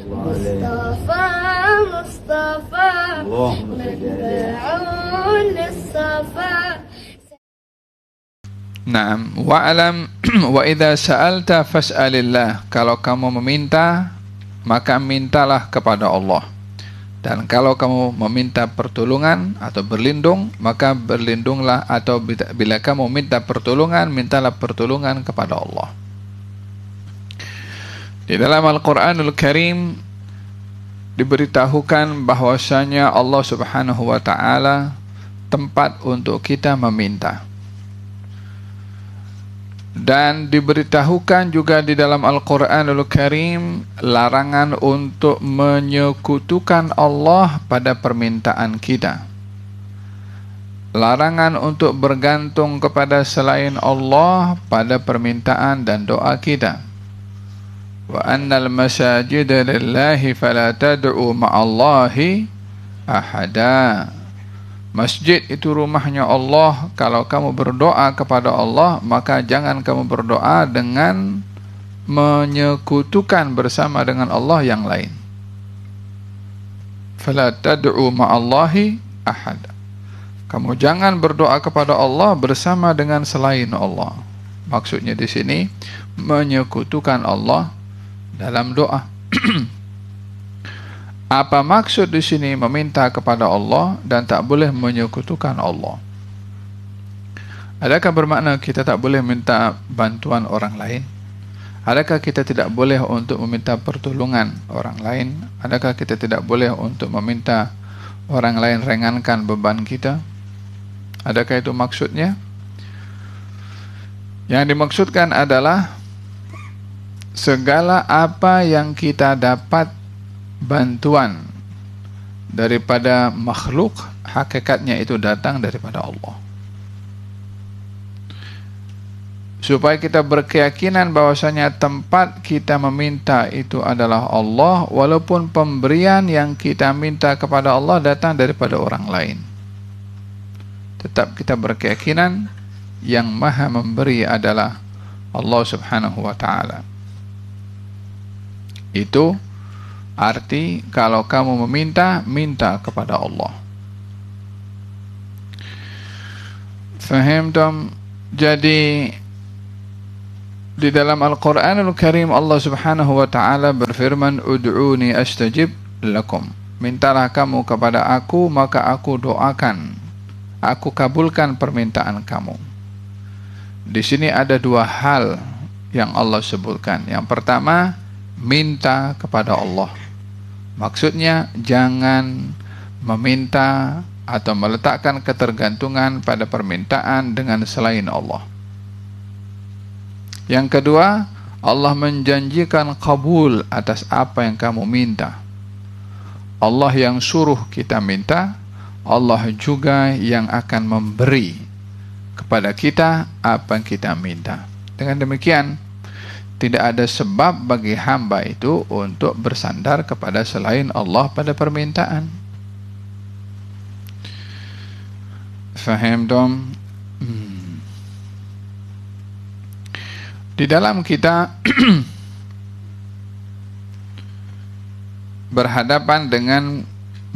مصطفى مصطفى مدعو للصفا. Naam, wa'alam wa idza sa'alta fas'alillah. Kalau kamu meminta, maka mintalah kepada Allah. Dan kalau kamu meminta pertolongan atau berlindung, maka berlindunglah, atau bila kamu minta pertolongan, mintalah pertolongan kepada Allah. Di dalam Al-Qur'anul Karim diberitahukan bahwasanya Allah Subhanahu wa taala tempat untuk kita meminta. Dan diberitahukan juga di dalam Al-Quranul Karim larangan untuk menyekutukan Allah pada permintaan kita. Larangan untuk bergantung kepada selain Allah pada permintaan dan doa kita. Wa annal masajida lillahi fala tad'u ma'allahi ahada. Masjid itu rumahnya Allah. Kalau kamu berdoa kepada Allah, maka jangan kamu berdoa dengan menyekutukan bersama dengan Allah yang lain. Fala tad'u ma'allahi ahad. Kamu jangan berdoa kepada Allah bersama dengan selain Allah. Maksudnya di sini menyekutukan Allah dalam doa. Apa maksud di sini meminta kepada Allah dan tak boleh menyekutukan Allah? Adakah bermakna kita tak boleh minta bantuan orang lain? Adakah kita tidak boleh untuk meminta pertolongan orang lain? Adakah kita tidak boleh untuk meminta orang lain ringankan beban kita? Adakah itu maksudnya? Yang dimaksudkan adalah segala apa yang kita dapat bantuan daripada makhluk, hakikatnya itu datang daripada Allah. Supaya kita berkeyakinan bahwasanya tempat kita meminta itu adalah Allah, walaupun pemberian yang kita minta kepada Allah datang daripada orang lain. Tetap kita berkeyakinan yang maha memberi adalah Allah Subhanahu wa ta'ala. Itu arti kalau kamu meminta, minta kepada Allah. Faham tom? Jadi di dalam Al-Quranul Karim Allah Subhanahu wa ta'ala berfirman, ud'uni astajib lakum. Mintalah kamu kepada aku, maka aku doakan, aku kabulkan permintaan kamu. Di sini ada dua hal yang Allah sebutkan. Yang pertama, minta kepada Allah. Maksudnya jangan meminta atau meletakkan ketergantungan pada permintaan dengan selain Allah. Yang kedua, Allah menjanjikan kabul atas apa yang kamu minta. Allah yang suruh kita minta, Allah juga yang akan memberi kepada kita apa yang kita minta. Dengan demikian, tidak ada sebab bagi hamba itu untuk bersandar kepada selain Allah pada permintaan. Faham dong? Di dalam kita berhadapan dengan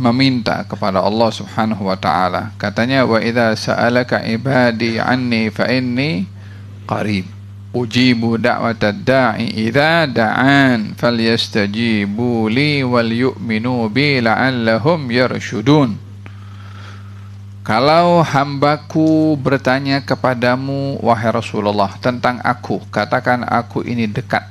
meminta kepada Allah Subhanahu wa ta'ala. Katanya, wa idza sa'alaka ibadi anni fa inni qarib. Ujibu da'watad da'i idza da'an falyastajibu li wal yu'minu bi la'allahum yarshudun. Kalau hambaku bertanya kepadamu wahai Rasulullah tentang aku, katakan aku ini dekat.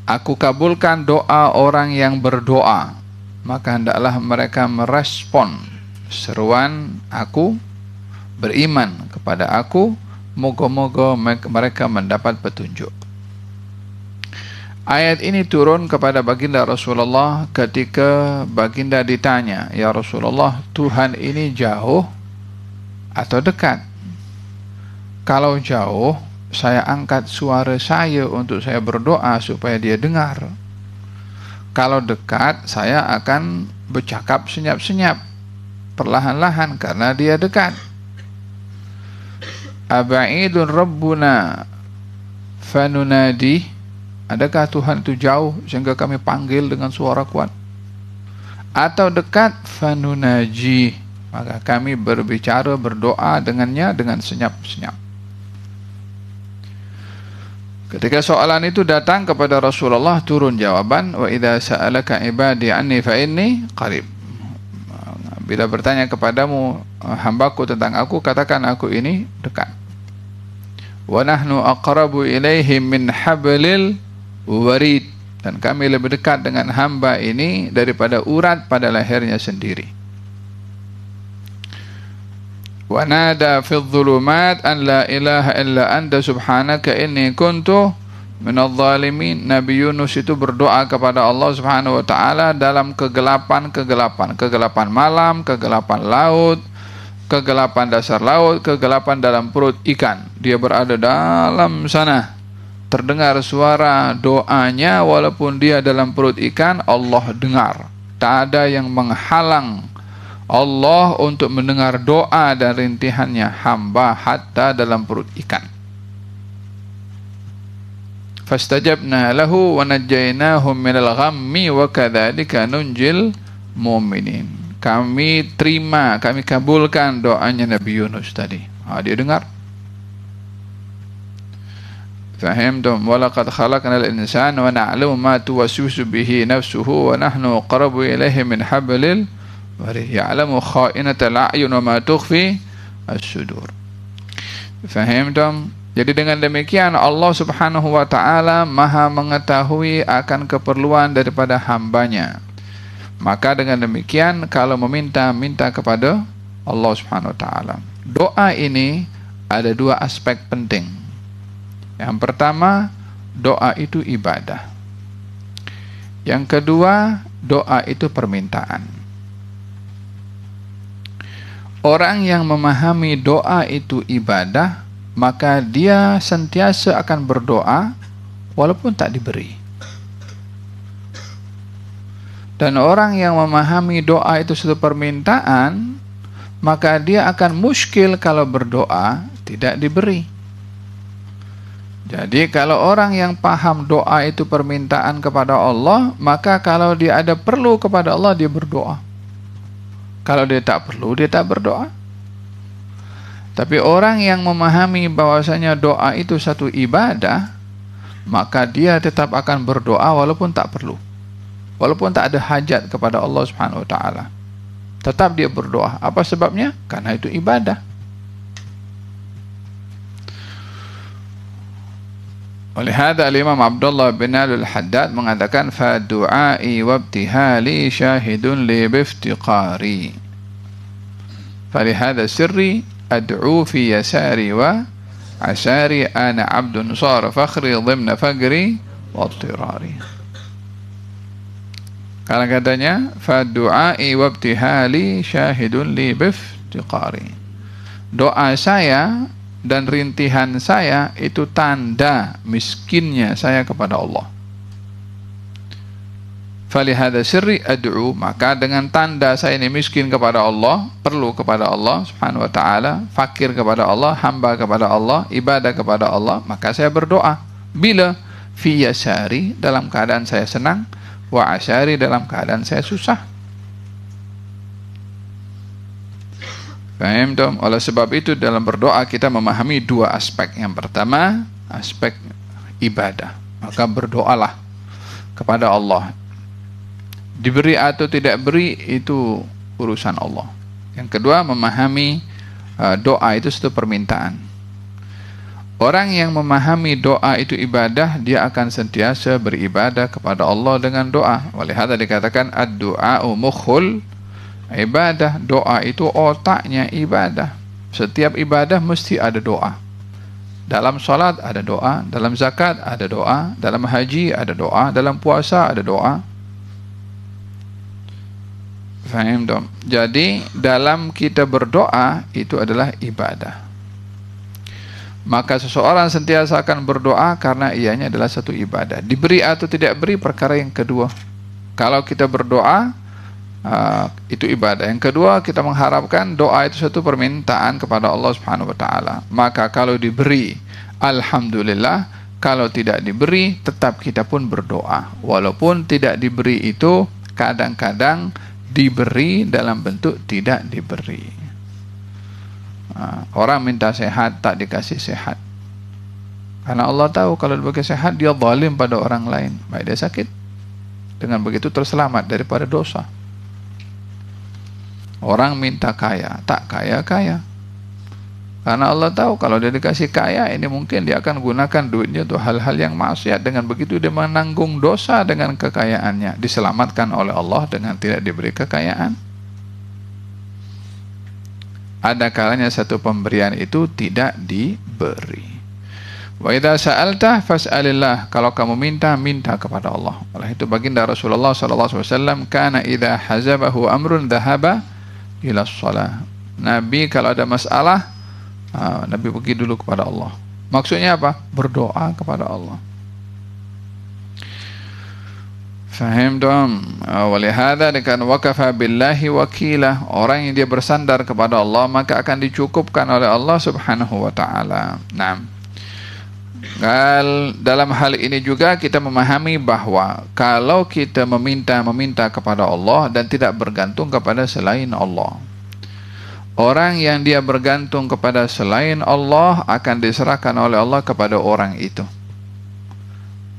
Aku kabulkan doa orang yang berdoa, maka hendaklah mereka merespon seruan aku, beriman kepada aku, moga-moga mereka mendapat petunjuk. Ayat ini turun kepada baginda Rasulullah ketika baginda ditanya, ya Rasulullah, Tuhan ini jauh atau dekat? Kalau jauh, saya angkat suara saya untuk saya berdoa supaya dia dengar. Kalau dekat, saya akan bercakap senyap-senyap, perlahan-lahan karena dia dekat. Aba'idun Rabbuna fanunadi, Adakah Tuhan itu jauh sehingga kami panggil dengan suara kuat? Atau dekat? Fanunaji, maka kami berbicara, berdoa dengannya dengan senyap-senyap. Ketika soalan itu datang kepada Rasulullah, turun jawaban, wa idza sa'alaka ibadi anni fa inni qarib. Bila bertanya kepadamu hambaku tentang aku, katakan aku ini dekat. Wa nahnu aqrabu ilaihim min hablil warid, dan kami lebih dekat dengan hamba ini daripada urat pada lehernya sendiri. Wa nada fi dhulumat an la ilaha illa anta subhanaka inni kuntu minadh dhalimin. Nabi Yunus itu berdoa kepada Allah Subhanahu wa taala dalam kegelapan malam, kegelapan laut, kegelapan dasar laut, kegelapan dalam perut ikan. Dia berada dalam sana. Terdengar suara doanya walaupun dia dalam perut ikan, Allah dengar. Tak ada yang menghalang Allah untuk mendengar doa dan rintihannya hamba hatta dalam perut ikan. Fastajabna lahu wa najjaynahum minal ghammi wa kadzalika nunjil mu'minin. Kami terima, kami kabulkan doanya Nabi Yunus tadi. Dia dengar. Fahimtum? Walaqad khalaqnal insana wa na'lamu ma tuwaswisu bihi nafsuhu wa nahnu aqrabu ilaihi min hablil warid. Ya'lamu kha'inatal a'yun wa ma tukhfi as-sudur. Fahimtum? Jadi dengan demikian Allah Subhanahu wa taala Maha mengetahui akan keperluan daripada hambanya. Maka dengan demikian kalau meminta, minta kepada Allah Subhanahu wa taala. Doa ini ada dua aspek penting. Yang pertama, doa itu ibadah. Yang kedua, doa itu permintaan. Orang yang memahami doa itu ibadah, maka dia sentiasa akan berdoa walaupun tak diberi. Dan orang yang memahami doa itu suatu permintaan, maka dia akan muskil kalau berdoa tidak diberi. Jadi kalau orang yang paham doa itu permintaan kepada Allah, maka kalau dia ada perlu kepada Allah, dia berdoa. Kalau dia tak perlu, dia tak berdoa. Tapi orang yang memahami bahwasanya doa itu satu ibadah, maka dia tetap akan berdoa walaupun tak perlu. Walaupun tak ada hajat kepada Allah Subhanahu wa taala. Tetap dia berdoa. Apa sebabnya? Karena itu ibadah. Oleh hadza Imam Abdullah bin Al-Haddad mengatakan fa du'ai wa ibtihali syahidun li biftiqari. Fa li hadza sirri ad'u fi yasari wa asari ana 'abdun sar fakhri dhimna faqri wa ittirari. Kalau katanya fa du'ai wa ibtihali syahidun li biftiqari. Doa saya dan rintihan saya itu tanda miskinnya saya kepada Allah. Falihada sirri ad'u, maka dengan tanda saya ini miskin kepada Allah, perlu kepada Allah Subhanahu wa taala, fakir kepada Allah, hamba kepada Allah, ibadah kepada Allah, maka saya berdoa. Bila fi yasari, dalam keadaan saya senang, wa asyari, dalam keadaan saya susah. Paham dong? Oleh sebab itu dalam berdoa kita memahami dua aspek. Yang pertama, aspek ibadah. Maka berdoalah kepada Allah. Diberi atau tidak beri itu urusan Allah. Yang kedua, memahami doa itu satu permintaan. Orang yang memahami doa itu ibadah, dia akan sentiasa beribadah kepada Allah dengan doa. Oleh hadza dikatakan ad-du'a'u mukhul ibadah. Doa itu otaknya ibadah. Setiap ibadah mesti ada doa. Dalam salat ada doa, dalam zakat ada doa, dalam haji ada doa, dalam puasa ada doa. Faham dong? Jadi dalam kita berdoa itu adalah ibadah. Maka seseorang sentiasa akan berdoa karena ianya adalah satu ibadah. Diberi atau tidak beri perkara yang kedua. Kalau kita berdoa itu ibadah. Yang kedua, kita mengharapkan doa itu satu permintaan kepada Allah Subhanahu wa taala. Maka kalau diberi, alhamdulillah. Kalau tidak diberi, tetap kita pun berdoa. Walaupun tidak diberi itu, kadang-kadang diberi dalam bentuk tidak diberi. Orang minta sehat, tak dikasih sehat. Karena Allah tahu kalau dibagi sehat, dia zalim pada orang lain. Baik dia sakit. Dengan begitu terselamat daripada dosa. Orang minta kaya, tak kaya-kaya. Karena Allah tahu kalau dia dikasih kaya, ini mungkin dia akan gunakan duitnya untuk hal-hal yang maksiat. Dengan begitu dia menanggung dosa dengan kekayaannya. Diselamatkan oleh Allah dengan tidak diberi kekayaan. Ada kalanya satu pemberian itu tidak diberi. Wa idza sa'alta fas'alillah. Kalau kamu minta, minta kepada Allah. Oleh itu baginda Rasulullah sallallahu alaihi wasallam, kana idza hazabahu amrun dhahaba ila shalah. Nabi kalau ada masalah, Nabi pergi dulu kepada Allah. Maksudnya apa? Berdoa kepada Allah. Faham dong? Walihada dengan wakafa billahi wakila. Orang yang dia bersandar kepada Allah, maka akan dicukupkan oleh Allah subhanahu wa ta'ala. Nah, dalam hal ini juga kita memahami bahwa kalau kita meminta kepada Allah dan tidak bergantung kepada selain Allah, orang yang dia bergantung kepada selain Allah akan diserahkan oleh Allah kepada orang itu.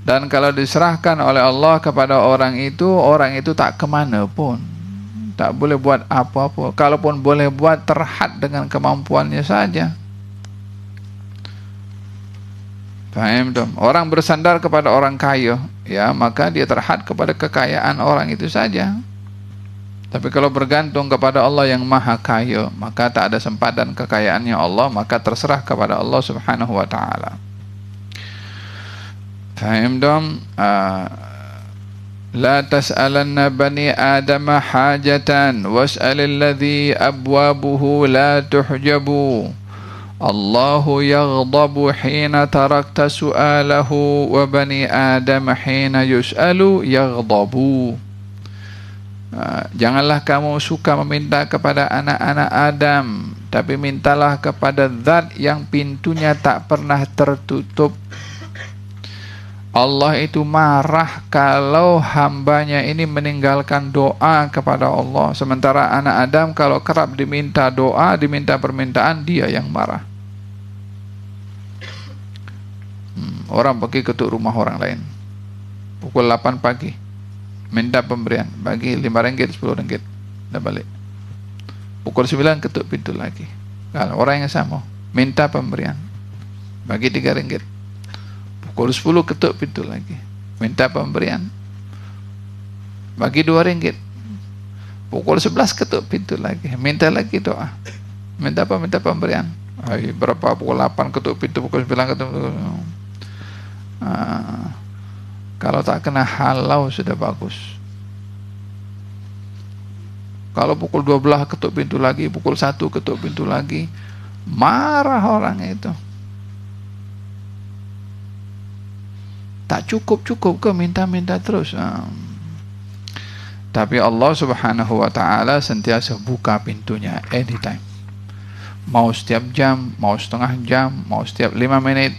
Dan kalau diserahkan oleh Allah kepada orang itu tak kemana pun, tak boleh buat apa-apa. Kalaupun boleh buat, terhad dengan kemampuannya saja. Faham dong? Orang bersandar kepada orang kaya, ya, maka dia terhad kepada kekayaan orang itu saja. Tapi kalau bergantung kepada Allah yang maha kaya, maka tak ada sempadan kekayaannya Allah, maka terserah kepada Allah subhanahu wa ta'ala. Faham dong? La tas'alanna bani adama hajatan was'alil ladhi abwabuhu la tuhjabu. Allahu yaghdabu hina tarakta su'alahu wa bani adam hina yus'alu yaghdabu. Janganlah kamu suka meminta kepada anak-anak Adam, tapi mintalah kepada zat yang pintunya tak pernah tertutup. Allah itu marah kalau hambanya ini meninggalkan doa kepada Allah. Sementara anak Adam kalau kerap diminta doa, diminta permintaan, dia yang marah. Orang pergi ketuk rumah orang lain pukul 8 pagi, minta pemberian, bagi 5 ringgit, 10 ringgit, dah balik. Pukul 9 ketuk pintu lagi. Kalau orang yang sama minta pemberian, bagi 3 ringgit. Pukul 10 ketuk pintu lagi, minta pemberian, bagi 2 ringgit. Pukul 11 ketuk pintu lagi, minta lagi doa. Minta apa? Minta pemberian. Berapa? Pukul 8 ketuk pintu, pukul 9 ketuk pintu. Kalau tak kena halau sudah bagus. Kalau pukul 12 ketuk pintu lagi, pukul 1 ketuk pintu lagi, marah orang itu. Tak cukup ke minta-minta terus. Tapi Allah subhanahu wa ta'ala sentiasa buka pintunya anytime. Mau setiap jam, mau setengah jam, mau setiap 5 menit,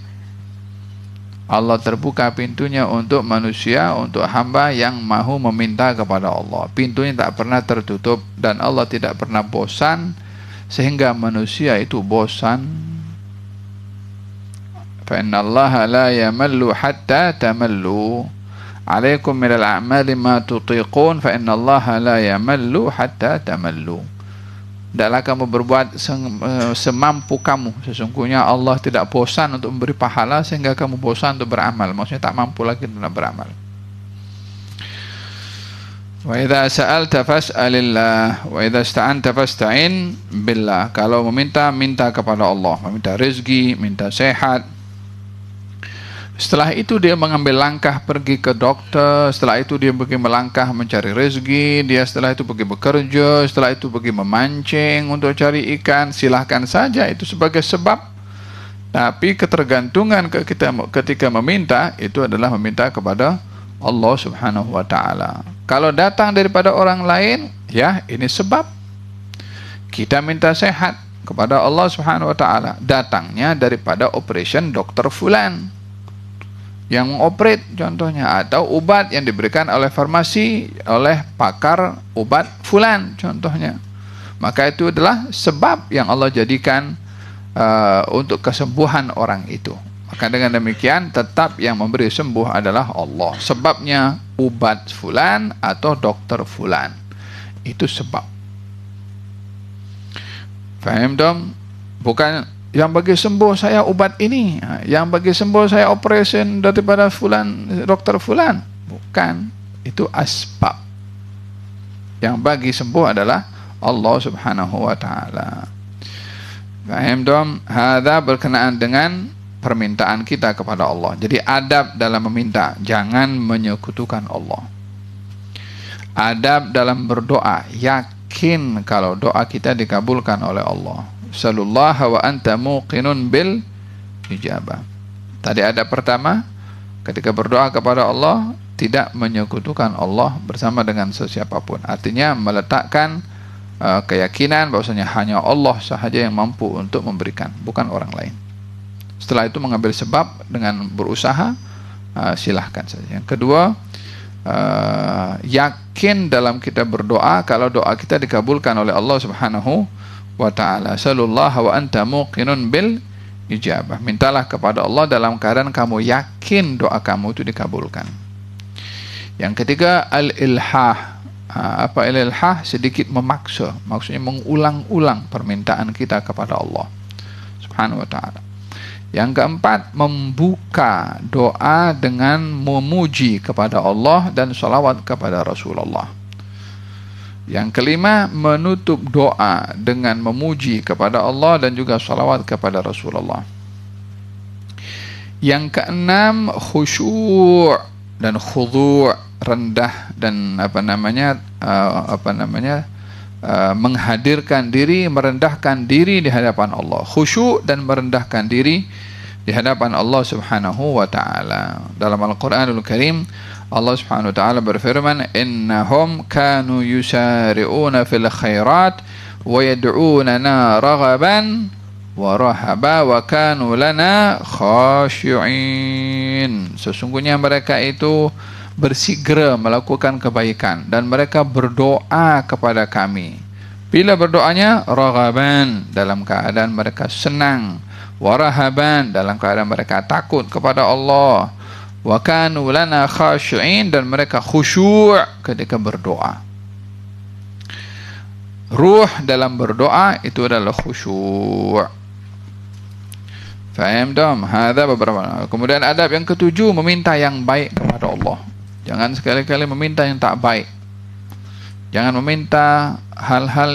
Allah terbuka pintunya untuk manusia, untuk hamba yang mahu meminta kepada Allah. Pintunya tak pernah tertutup dan Allah tidak pernah bosan sehingga manusia itu bosan. Fa innallaha la yamallu hatta tamallu. Alaikum minal a'mali ma tutiqun fa innallaha la yamallu hatta tamallu. Tidaklah kamu berbuat semampu kamu. Sesungguhnya Allah tidak bosan untuk memberi pahala sehingga kamu bosan untuk beramal. Maksudnya tak mampu lagi untuk beramal. Wa idza sa'alta fas'alillah wa idza ista'anta fasta'in billah. Kalau meminta, minta kepada Allah. Meminta rezeki, minta sehat. Setelah itu dia mengambil langkah pergi ke dokter, setelah itu dia pergi melangkah mencari rezeki, dia setelah itu pergi bekerja, setelah itu pergi memancing untuk cari ikan. Silahkan saja itu sebagai sebab. Tapi ketergantungan kita ketika meminta itu adalah meminta kepada Allah subhanahu wa ta'ala. Kalau datang daripada orang lain, ya ini sebab. Kita minta sehat kepada Allah subhanahu wa ta'ala, datangnya daripada operation dokter fulan. yang mengoperate contohnya, atau obat yang diberikan oleh farmasi oleh pakar obat fulan contohnya. Maka itu adalah sebab yang Allah jadikan untuk kesembuhan orang itu. Maka dengan demikian tetap yang memberi sembuh adalah Allah. Sebabnya obat fulan atau dokter fulan, itu sebab. Faham dong? Bukan yang bagi sembuh saya obat ini, yang bagi sembuh saya operation daripada fulan, dokter fulan. Bukan, itu asbab. Yang bagi sembuh adalah Allah Subhanahu wa ta'ala. Faham dong? Hadza berkenaan dengan permintaan kita kepada Allah. Jadi adab dalam meminta, jangan menyekutukan Allah. Adab dalam berdoa, yakin kalau doa kita dikabulkan oleh Allah. Sallallahu wa anta muqinun bil ijabah. Tadi ada pertama, ketika berdoa kepada Allah tidak menyekutukan Allah bersama dengan sesiapapun. Artinya meletakkan keyakinan bahwasanya hanya Allah sahaja yang mampu untuk memberikan, bukan orang lain. Setelah itu mengambil sebab dengan berusaha, silahkan saja. Yang kedua, yakin dalam kita berdoa kalau doa kita dikabulkan oleh Allah Subhanahu wa ta'ala. Sallallahu wa anta muqinun bil ijabah. Mintalah kepada Allah dalam keadaan kamu yakin doa kamu itu dikabulkan. Yang ketiga, al-ilhah. Apa al-ilhah? Sedikit memaksa, maksudnya mengulang-ulang permintaan kita kepada Allah Subhanahu wa ta'ala. Yang keempat, membuka doa dengan memuji kepada Allah dan salawat kepada Rasulullah. Yang kelima, menutup doa dengan memuji kepada Allah dan juga salawat kepada Rasulullah. Yang keenam, khusyuk dan khudu', rendah dan menghadirkan diri, merendahkan diri di hadapan Allah. Khusyuk dan merendahkan diri di hadapan Allah Subhanahu wa ta'ala. Dalam Al-Quranul Karim, Allah Subhanahu wa ta'ala berfirman, innahum kanu yusari'una fil khairat wa yad'unana raghaban wa rahaba wa kanu lana khashi'in. Sesungguhnya mereka itu bersegera melakukan kebaikan dan mereka berdoa kepada kami. Bila berdoanya raghaban, dalam keadaan mereka senang, wa rahaban, dalam keadaan mereka takut kepada Allah, wa kanu lana khashi'in, dan mereka khusyuk ketika berdoa. Ruh dalam berdoa itu adalah khusyuk. Faham dong? Hadza beberapa. Kemudian adab yang ketujuh, meminta yang baik kepada Allah. Jangan sekali-kali meminta yang tak baik. Jangan meminta hal-hal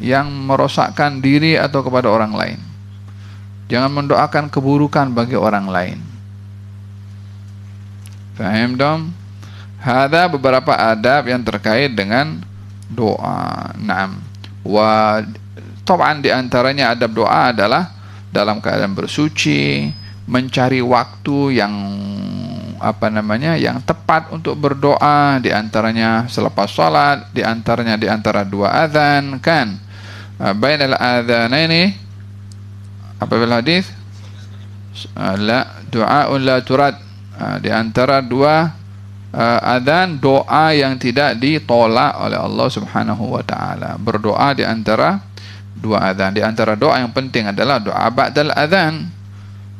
yang merosakkan diri atau kepada orang lain. Jangan mendoakan keburukan bagi orang lain. Faham dong? Ada beberapa adab yang terkait dengan doa. Naam. Wa taban di antaranya adab doa adalah dalam keadaan bersuci, mencari waktu yang yang tepat untuk berdoa, di antaranya selepas salat, di antara dua azan, kan? Bainal adzanaini apa bil hadis? La du'aun la turad. Di antara dua adzan, doa yang tidak ditolak oleh Allah Subhanahu wa taala. Berdoa di antara dua adzan. Di antara doa yang penting adalah doa ba'dal adzan.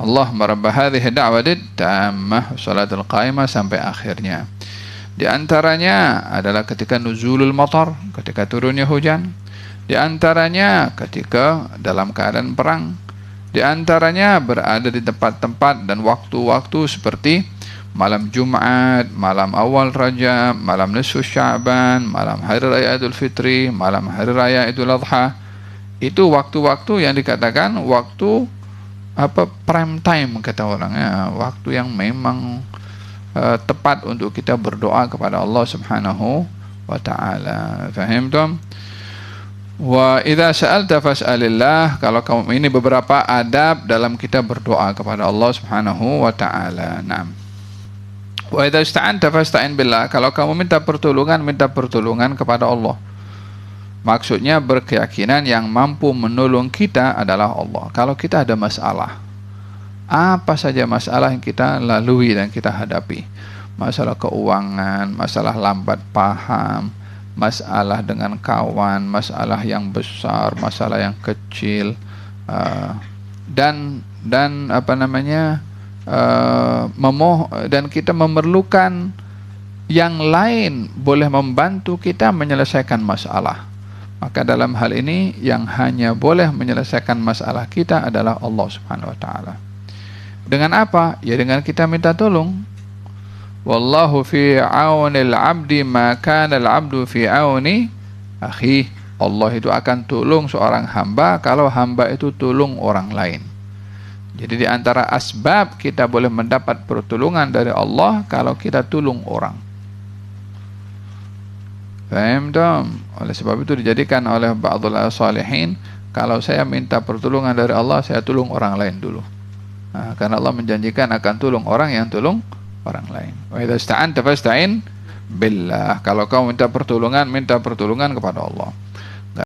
Allahumma rabb hadhihi da'wati tammah salatul qaimah sampai akhirnya. Di antaranya adalah ketika nuzulul matar, ketika turunnya hujan. Di antaranya ketika dalam keadaan perang. Di antaranya berada di tempat-tempat dan waktu-waktu seperti malam Jumat, malam awal Rajab, malam nisfu Sya'ban, malam hari raya Idul Fitri, malam hari raya Idul Adha. Itu waktu-waktu yang dikatakan waktu prime time kata orangnya, waktu yang memang tepat untuk kita berdoa kepada Allah Subhanahu wa ta'ala. Faham tuh? Wa idza sa'alta fas'alillah. Kalau kamu, ini beberapa adab dalam kita berdoa kepada Allah Subhanahu wa ta'ala. Naam. Wa idza ista'anta fasta'in billah. Kalau kamu minta pertolongan kepada Allah. Maksudnya berkeyakinan yang mampu menolong kita adalah Allah. Kalau kita ada masalah, apa saja masalah yang kita lalui dan kita hadapi. Masalah keuangan, masalah lambat paham, masalah dengan kawan, masalah yang besar, masalah yang kecil, dan apa namanya, dan kita memerlukan yang lain boleh membantu kita menyelesaikan masalah. Maka dalam hal ini yang hanya boleh menyelesaikan masalah kita adalah Allah Subhanahu wa taala. Dengan apa? Ya dengan kita minta tolong. Wallahu fi aunil abdi ma kana al abdu fi auni akhi. Allah itu akan tolong seorang hamba kalau hamba itu tolong orang lain. Jadi di antara asbab kita boleh mendapat pertolongan dari Allah kalau kita tolong orang. Paham dong? Oleh sebab itu dijadikan oleh ba'dul salihin, kalau saya minta pertolongan dari Allah, saya tolong orang lain dulu. Nah, karena Allah menjanjikan akan tolong orang yang tolong orang lain. Wa idza ista'anta fasta'in billah. Kalau kau minta pertolongan kepada Allah.